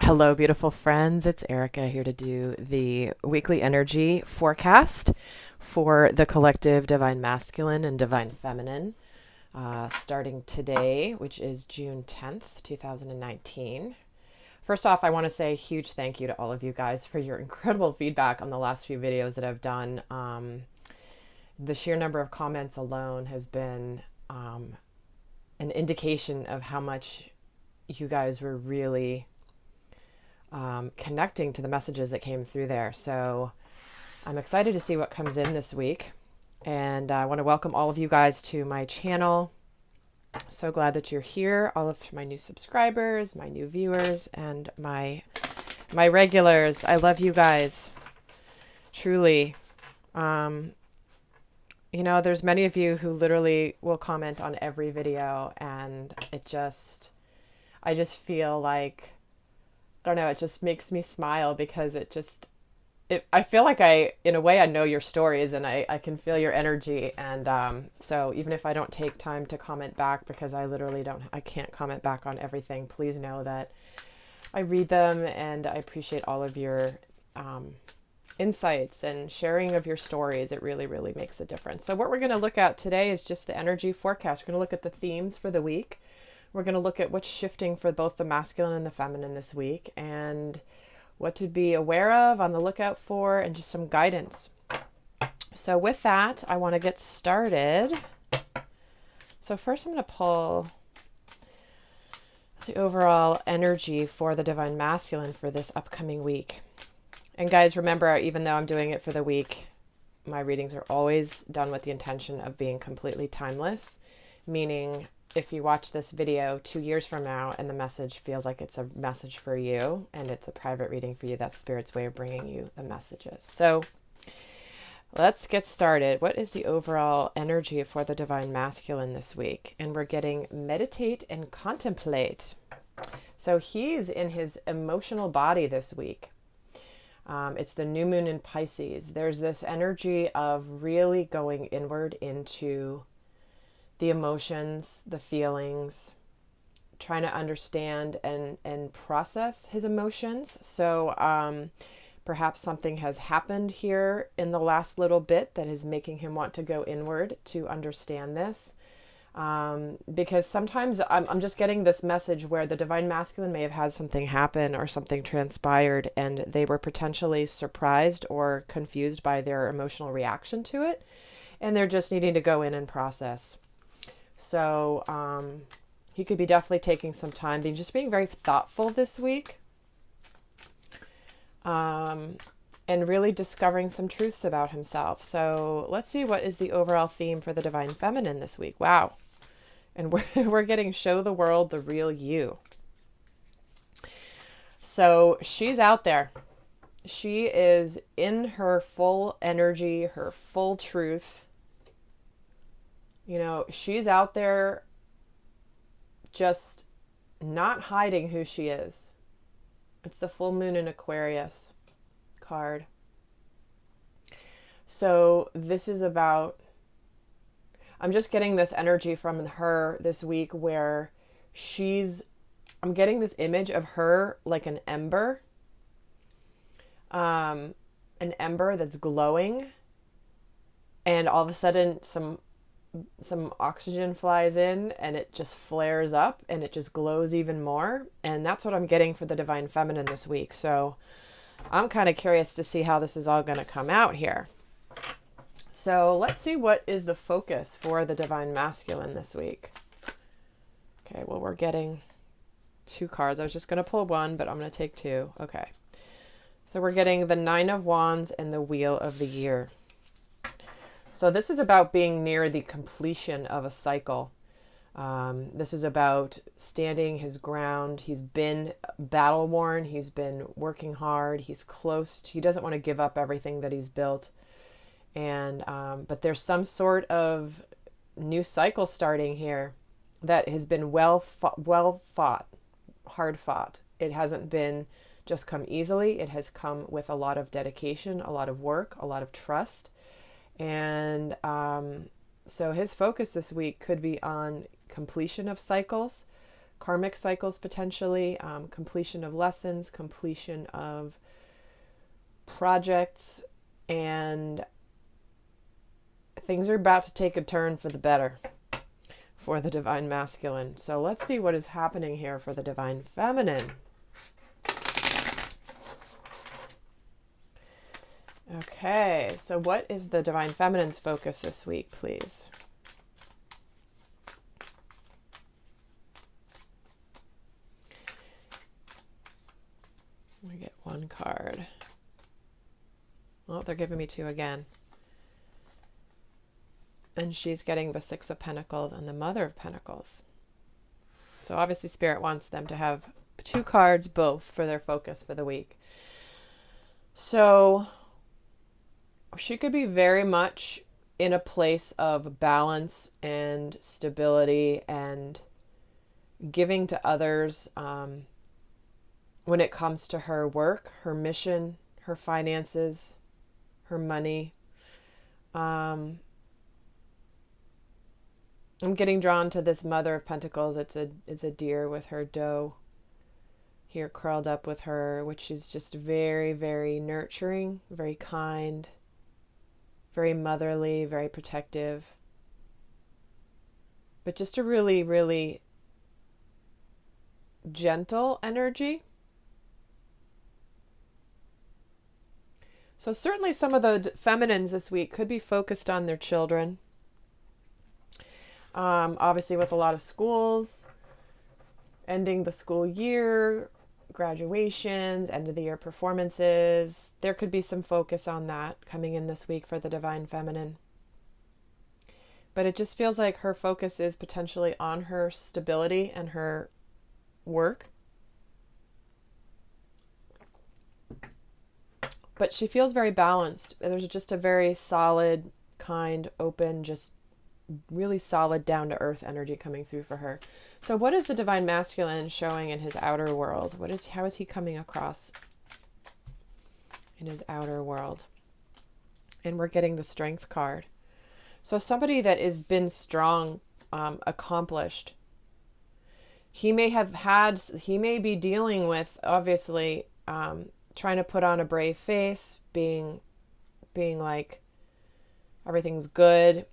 Hello, beautiful friends. It's Erika here to do the weekly energy forecast for the collective Divine Masculine and Divine Feminine, starting today, which is June 10th, 2019. First off, I want to say a huge thank you to all of you guys for your incredible feedback on the last few videos that I've done. The sheer number of comments alone has been an indication of how much you guys were really connecting to the messages that came through there. So I'm excited to see what comes in this week. And I want to welcome all of you guys to my channel. So glad that you're here. All of my new subscribers, my new viewers, and my regulars. I love you guys. Truly. There's many of you who literally will comment on every video, and I just feel like, I don't know, it just makes me smile because I feel like in a way, I know your stories and I can feel your energy. And so even if I don't take time to comment back, because I can't comment back on everything, please know that I read them and I appreciate all of your insights and sharing of your stories. It really, really makes a difference. So what we're going to look at today is just the energy forecast. We're going to look at the themes for the week. We're going to look at what's shifting for both the masculine and the feminine this week, and what to be aware of, on the lookout for, and just some guidance. So with that, I want to get started. So first I'm going to pull the overall energy for the Divine Masculine for this upcoming week. And guys, remember, even though I'm doing it for the week, my readings are always done with the intention of being completely timeless, meaning if you watch this video 2 years from now and the message feels like it's a message for you and it's a private reading for you, that's Spirit's way of bringing you the messages. So let's get started. What is the overall energy for the Divine Masculine this week? And we're getting meditate and contemplate. So he's in his emotional body this week. It's the new moon in Pisces. There's this energy of really going inward into the emotions, the feelings, trying to understand and process his emotions. So perhaps something has happened here in the last little bit that is making him want to go inward to understand this. Because sometimes I'm just getting this message where the Divine Masculine may have had something happen or something transpired, and they were potentially surprised or confused by their emotional reaction to it, and they're just needing to go in and process. So he could be definitely taking some time, being very thoughtful this week, and really discovering some truths about himself. So let's see, what is the overall theme for the Divine Feminine this week? Wow. And we're getting show the world the real you. So she's out there. She is in her full energy, her full truth. She's out there just not hiding who she is. It's the full moon in Aquarius card. So this is about, I'm just getting this energy from her this week where I'm getting this image of her like an ember that's glowing, and all of a sudden some oxygen flies in and it just flares up and it just glows even more. And that's what I'm getting for the Divine Feminine this week. So I'm kind of curious to see how this is all going to come out here. So let's see, what is the focus for the Divine Masculine this week? Okay, well, we're getting 2 cards. I was just going to pull 1, but I'm going to take 2. Okay. So we're getting the 9 of Wands and the Wheel of the Year. So this is about being near the completion of a cycle. This is about standing his ground. He's been battle worn. He's been working hard. He's he doesn't want to give up everything that he's built. And but there's some sort of new cycle starting here that has been well fought, hard fought. It hasn't been just come easily. It has come with a lot of dedication, a lot of work, a lot of trust. And so his focus this week could be on completion of cycles, karmic cycles potentially, completion of lessons, completion of projects, and things are about to take a turn for the better for the divine masculine. So let's see what is happening here for the divine feminine. Okay, so what is the divine feminine's focus this week, please? We get one card. Oh, they're giving me two again. And she's getting the Six of Pentacles and the Mother of Pentacles. So obviously Spirit wants them to have two cards both for their focus for the week. So she could be very much in a place of balance and stability and giving to others when it comes to her work, her mission, her finances, her money. I'm getting drawn to this Mother of Pentacles. It's a deer with her doe here curled up with her, which is just very, very nurturing, very kind, very motherly, very protective. But just a really, really gentle energy. So certainly some of the feminines this week could be focused on their children. Obviously with a lot of schools, ending the school year, graduations, end of the year performances. There could be some focus on that coming in this week for the divine feminine. But it just feels like her focus is potentially on her stability and her work. But she feels very balanced. There's just a very solid, kind, open, just really solid, down-to-earth energy coming through for her. So what is the divine masculine showing in his outer world? How is he coming across in his outer world? And we're getting the Strength card. So somebody that has been strong, accomplished. He may be dealing with, obviously, trying to put on a brave face, being like everything's good,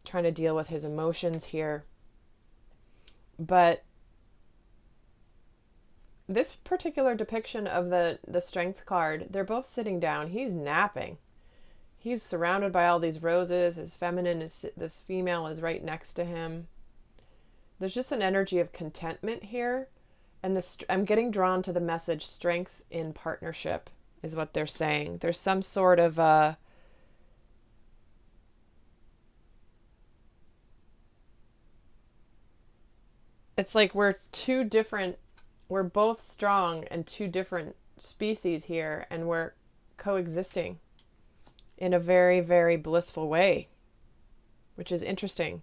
trying to deal with his emotions here. But this particular depiction of the Strength card, they're both sitting down. He's napping. He's surrounded by all these roses. His this female is right next to him. There's just an energy of contentment here. And I'm getting drawn to the message, strength in partnership is what they're saying. There's some sort of it's like we're both strong and two different species here, and we're coexisting in a very, very blissful way, which is interesting.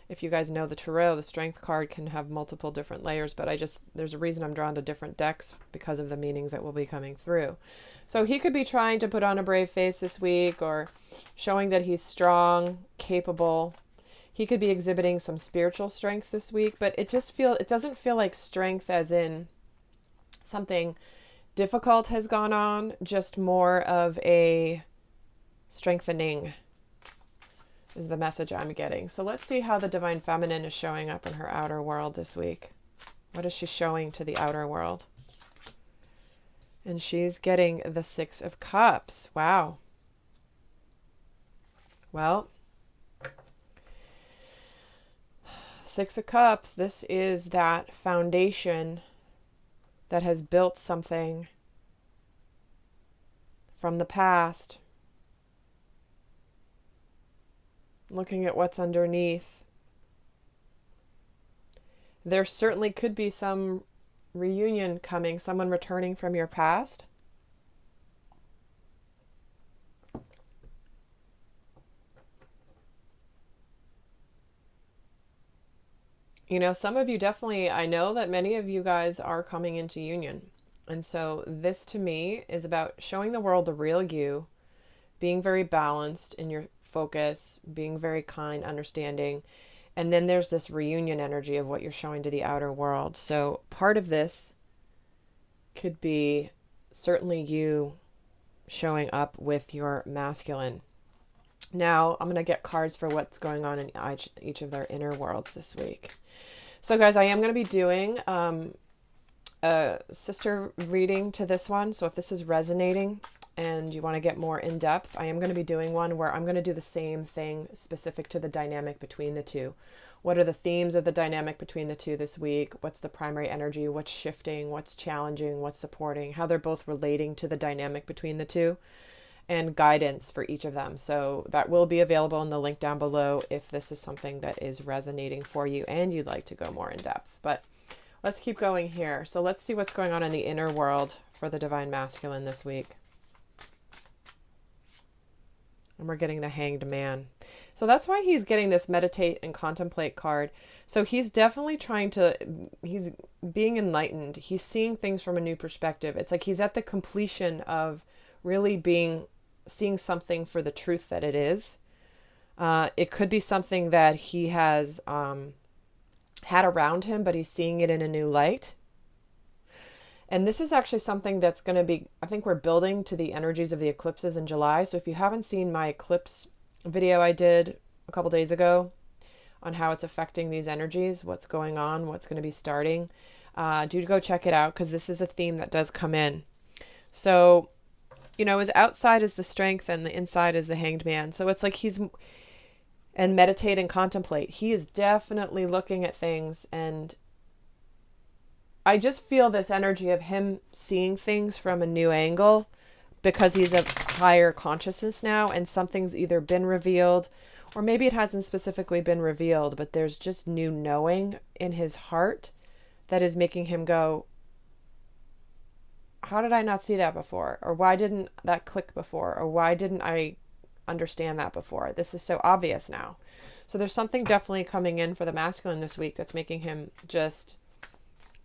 If you guys know the tarot, the Strength card can have multiple different layers, but there's a reason I'm drawn to different decks because of the meanings that will be coming through. So he could be trying to put on a brave face this week, or showing that he's strong, capable. He could be exhibiting some spiritual strength this week, but it doesn't feel like strength as in something difficult has gone on, just more of a strengthening is the message I'm getting. So let's see how the divine feminine is showing up in her outer world this week. What is she showing to the outer world? And she's getting the Six of Cups. Wow. Well, Six of Cups, this is that foundation that has built something from the past. Looking at what's underneath. There certainly could be some reunion coming, someone returning from your past. You know, some of you definitely, I know that many of you guys are coming into union. And so this to me is about showing the world the real you, being very balanced in your focus, being very kind, understanding, And then there's this reunion energy of what you're showing to the outer world. So part of this could be certainly you showing up with your masculine. Now I'm going to get cards for what's going on in each of their inner worlds this week. So guys, I am going to be doing a sister reading to this one. So if this is resonating and you want to get more in depth, I am going to be doing one where I'm going to do the same thing specific to the dynamic between the two. What are the themes of the dynamic between the two this week? What's the primary energy? What's shifting? What's challenging? What's supporting? How they're both relating to the dynamic between the two, and guidance for each of them. So that will be available in the link down below if this is something that is resonating for you and you'd like to go more in depth. But let's keep going here. So let's see what's going on in the inner world for the divine masculine this week. And we're getting the Hanged Man. So that's why he's getting this meditate and contemplate card. So he's definitely he's being enlightened. He's seeing things from a new perspective. It's like he's at the completion of really seeing something for the truth that it is. It could be something that he has had around him, but he's seeing it in a new light. And this is actually something that's going to be, I think we're building to the energies of the eclipses in July. So if you haven't seen my eclipse video I did a couple days ago on how it's affecting these energies, what's going on, what's going to be starting, do go check it out, because this is a theme that does come in. So, you know, his outside is the strength and the inside is the Hanged Man. So it's like and meditate and contemplate. He is definitely looking at things, and I just feel this energy of him seeing things from a new angle because he's a higher consciousness now, and something's either been revealed or maybe it hasn't specifically been revealed, but there's just new knowing in his heart that is making him go, how did I not see that before? Or why didn't that click before? Or why didn't I understand that before? This is so obvious now. So there's something definitely coming in for the masculine this week that's making him just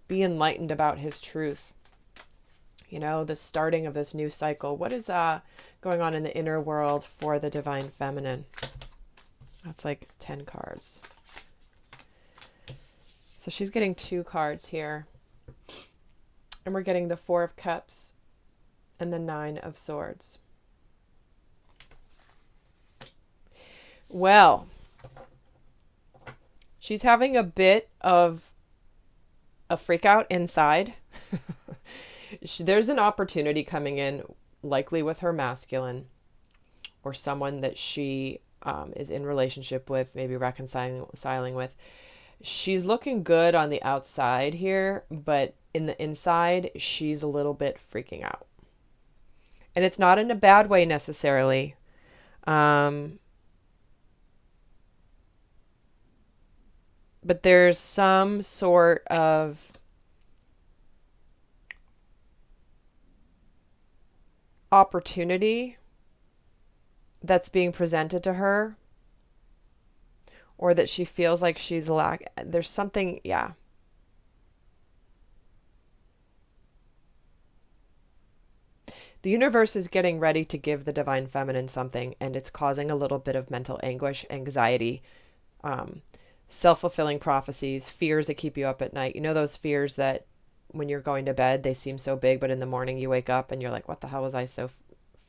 be enlightened about his truth. You know, the starting of this new cycle. What is going on in the inner world for the divine feminine? That's like 10 cards. So she's getting 2 cards here. And we're getting the 4 of Cups and the 9 of Swords. Well, she's having a bit of a freak out inside. There's an opportunity coming in, likely with her masculine or someone that she is in relationship with, maybe reconciling with. She's looking good on the outside here, but in the inside, she's a little bit freaking out. And it's not in a bad way necessarily. But there's some sort of opportunity that's being presented to her, or that she feels like she's there's something, yeah. The universe is getting ready to give the divine feminine something, and it's causing a little bit of mental anguish, anxiety, self-fulfilling prophecies, fears that keep you up at night. You know those fears that when you're going to bed, they seem so big, but in the morning you wake up and you're like, what the hell was I so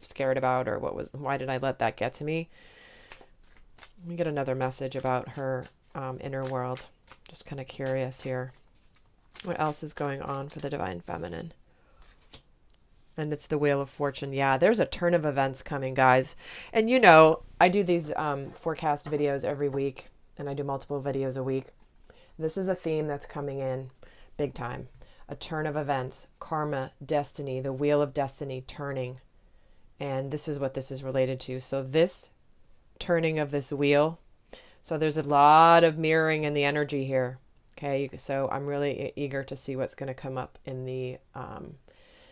scared about? Or why did I let that get to me? Let me get another message about her inner world. Just kind of curious here. What else is going on for the divine feminine? And it's the Wheel of Fortune. Yeah, there's a turn of events coming, guys. And you know, I do these forecast videos every week, and I do multiple videos a week. This is a theme that's coming in big time. A turn of events, karma, destiny, the wheel of destiny turning. And this is what this is related to. So this turning of this wheel. So there's a lot of mirroring in the energy here. Okay, so I'm really eager to see what's going to come up in the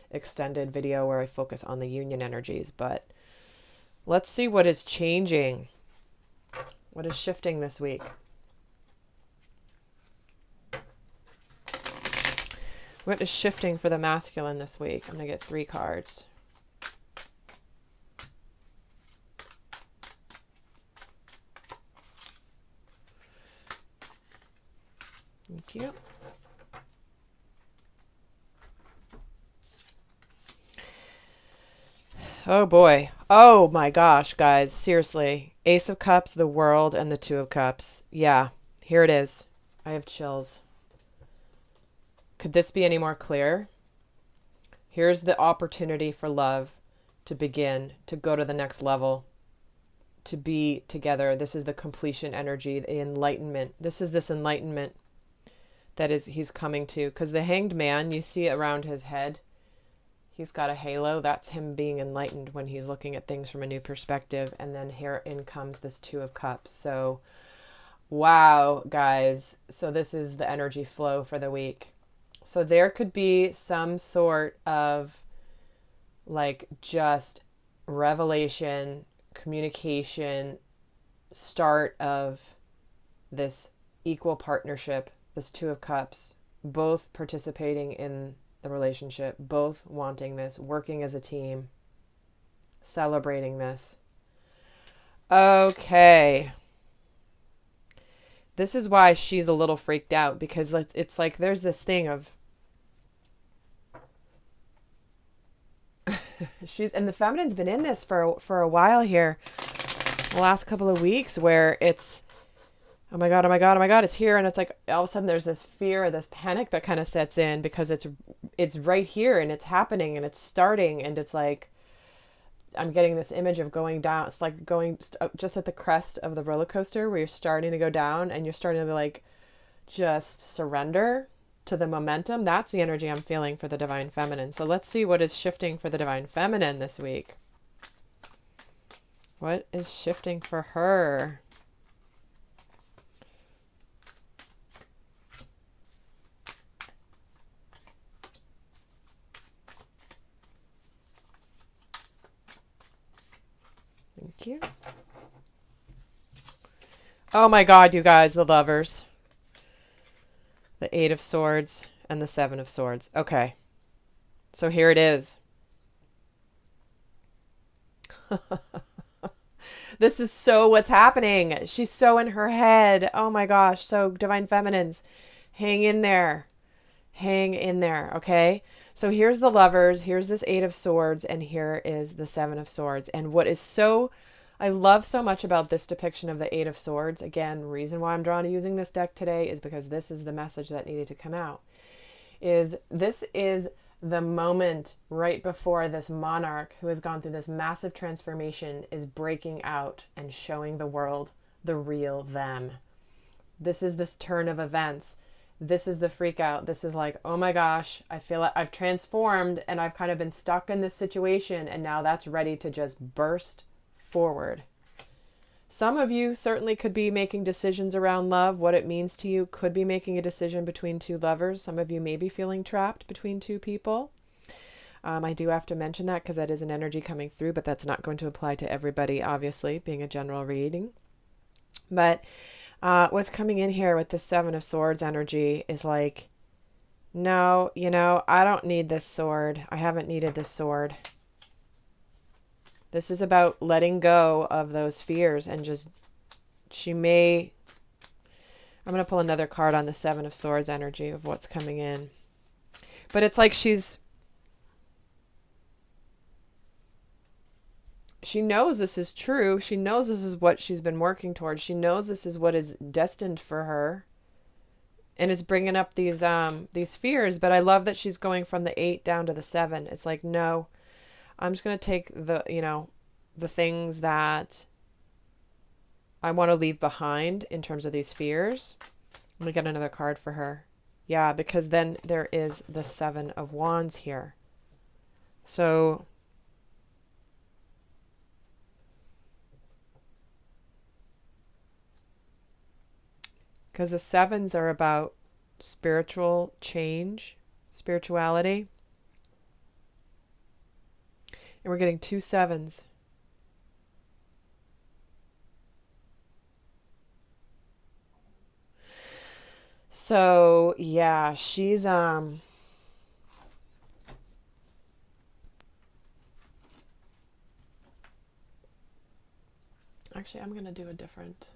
extended video where I focus on the union energies. But let's see what is changing. What is shifting this week? What is shifting for the masculine this week? I'm going to get 3 cards. Thank you. Oh boy. Oh my gosh, guys. Seriously. Ace of Cups, the World, and the Two of Cups. Yeah, here it is. I have chills. Could this be any more clear? Here's the opportunity for love to begin, to go to the next level, to be together. This is the completion energy, the enlightenment. This is this enlightenment that is he's coming to. Because the Hanged Man, you see around his head, he's got a halo. That's him being enlightened when he's looking at things from a new perspective. And then here in comes this Two of Cups. So, wow, guys. So this is the energy flow for the week. So there could be some sort of like just revelation, communication, start of this equal partnership, this Two of Cups, both participating in the relationship, both wanting this, working as a team, celebrating this. Okay. This is why she's a little freaked out, because it's like there's this thing of and the feminine's been in this for a while here, the last couple of weeks, where it's oh my god, oh my god, oh my god, it's here, and it's like all of a sudden there's this fear, this panic that kind of sets in, because it's right here and it's happening and it's starting, and it's like I'm getting this image of going down. It's like going just at the crest of the roller coaster where you're starting to go down and you're starting to be like just surrender to the momentum. That's the energy I'm feeling for the Divine Feminine. So let's see what is shifting for the Divine Feminine this week. What is shifting for her? Thank you. Oh my God, you guys, the Lovers. The Eight of Swords and the Seven of Swords. Okay. So here it is. This is so what's happening. She's so in her head. Oh my gosh. So Divine Feminines, hang in there. Hang in there. Okay. So here's the Lovers. Here's this Eight of Swords. And here is the Seven of Swords. And what is so, I love so much about this depiction of the Eight of Swords. Again, reason why I'm drawn to using this deck today is because this is the message that needed to come out. This is the moment right before this monarch who has gone through this massive transformation is breaking out and showing the world the real them. This is this turn of events. This is the freak out. This is like, oh my gosh, I feel like I've transformed and I've kind of been stuck in this situation, and now that's ready to just burst forward. Some of you certainly could be making decisions around love, what it means to you, could be making a decision between two lovers. Some of you may be feeling trapped between two people. I do have to mention that because that is an energy coming through, but that's not going to apply to everybody, obviously, being a general reading. But what's coming in here with the Seven of Swords energy is like, no, I don't need this sword. I haven't needed this sword. This is about letting go of those fears and just, I'm going to pull another card on the Seven of Swords energy of what's coming in. But it's like she knows this is true. She knows this is what she's been working towards. She knows this is what is destined for her. And it's bringing up these fears. But I love that she's going from the 8 down to the 7. It's like, no, I'm just going to take the things that I want to leave behind in terms of these fears. Let me get another card for her. Yeah, because then there is the 7 of Wands here. So because the 7s are about spiritual change, spirituality. And we're getting 2 7s. So, yeah, she's actually, I'm going to do a different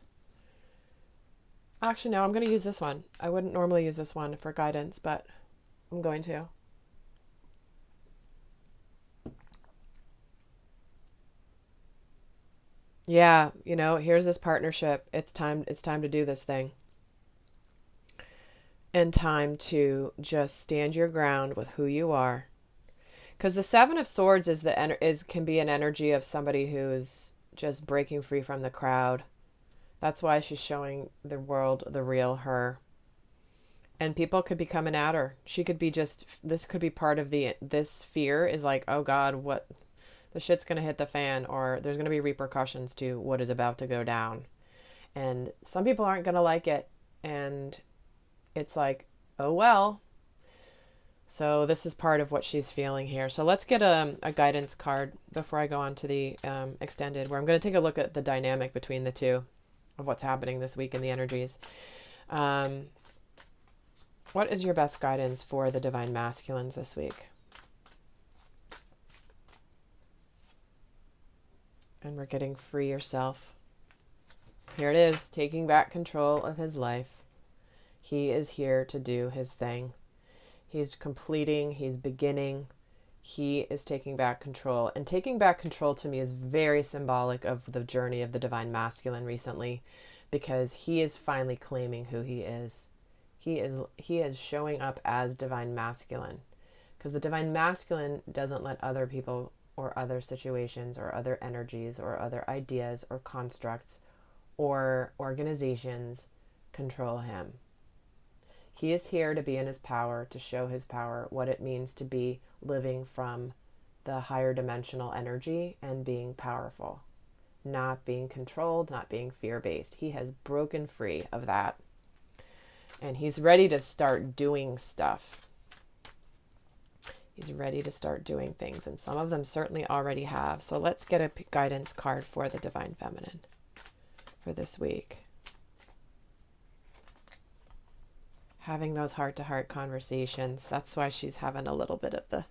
Actually, no, I'm going to use this one. I wouldn't normally use this one for guidance, but I'm going to. Yeah, here's this partnership. It's time to do this thing. And time to just stand your ground with who you are. Because the Seven of Swords can be an energy of somebody who is just breaking free from the crowd. That's why she's showing the world the real her. And people could be coming at her. She could be this could be part of this fear is like, oh God, what, the shit's going to hit the fan, or there's going to be repercussions to what is about to go down. And some people aren't going to like it. And it's like, oh well. So this is part of what she's feeling here. So let's get a guidance card before I go on to the extended, where I'm going to take a look at the dynamic between the two of what's happening this week in the energies. What is your best guidance for the divine masculines this week? And we're getting free yourself. Here it is, taking back control of his life. He is here to do his thing. He's completing, he's beginning. He is taking back control. And taking back control to me is very symbolic of the journey of the divine masculine recently, because he is finally claiming who he is. He is showing up as divine masculine, because the divine masculine doesn't let other people or other situations or other energies or other ideas or constructs or organizations control him. He is here to be in his power, to show his power, what it means to be living from the higher dimensional energy and being powerful, not being controlled, not being fear-based. He has broken free of that. And he's ready to start doing stuff. He's ready to start doing things. And some of them certainly already have. So let's get a guidance card for the divine feminine for this week. Having those heart-to-heart conversations. That's why she's having a little bit of the...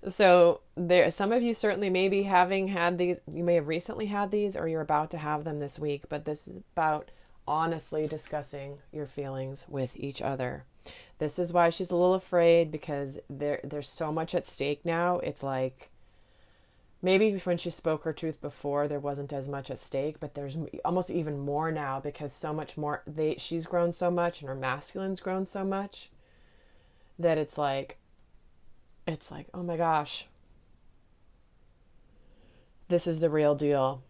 So there, some of you certainly may be having had these. You may have recently had these, or you're about to have them this week. But this is about honestly discussing your feelings with each other. This is why she's a little afraid, because there's so much at stake now. It's like, maybe when she spoke her truth before, there wasn't as much at stake, but there's almost even more now, because so much more. She's grown so much, and her masculine's grown so much, that it's like, oh my gosh, this is the real deal.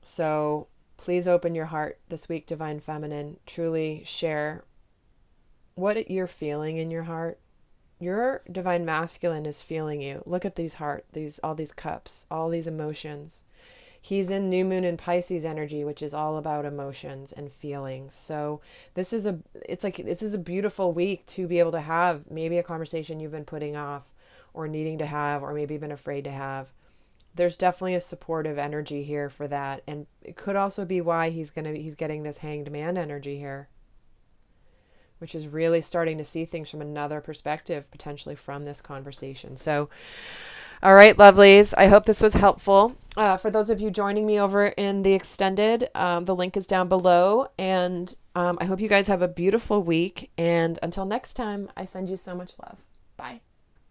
So please open your heart this week, divine feminine. Truly share what you're feeling in your heart. Your divine masculine is feeling you. Look at all these cups, all these emotions. He's in new moon and Pisces energy, which is all about emotions and feelings. So this is a beautiful week to be able to have maybe a conversation you've been putting off or needing to have, or maybe been afraid to have. There's definitely a supportive energy here for that. And it could also be why he's getting this hanged man energy here, which is really starting to see things from another perspective, potentially from this conversation. So, all right, lovelies, I hope this was helpful. For those of you joining me over in the extended, the link is down below. And I hope you guys have a beautiful week. And until next time, I send you so much love. Bye.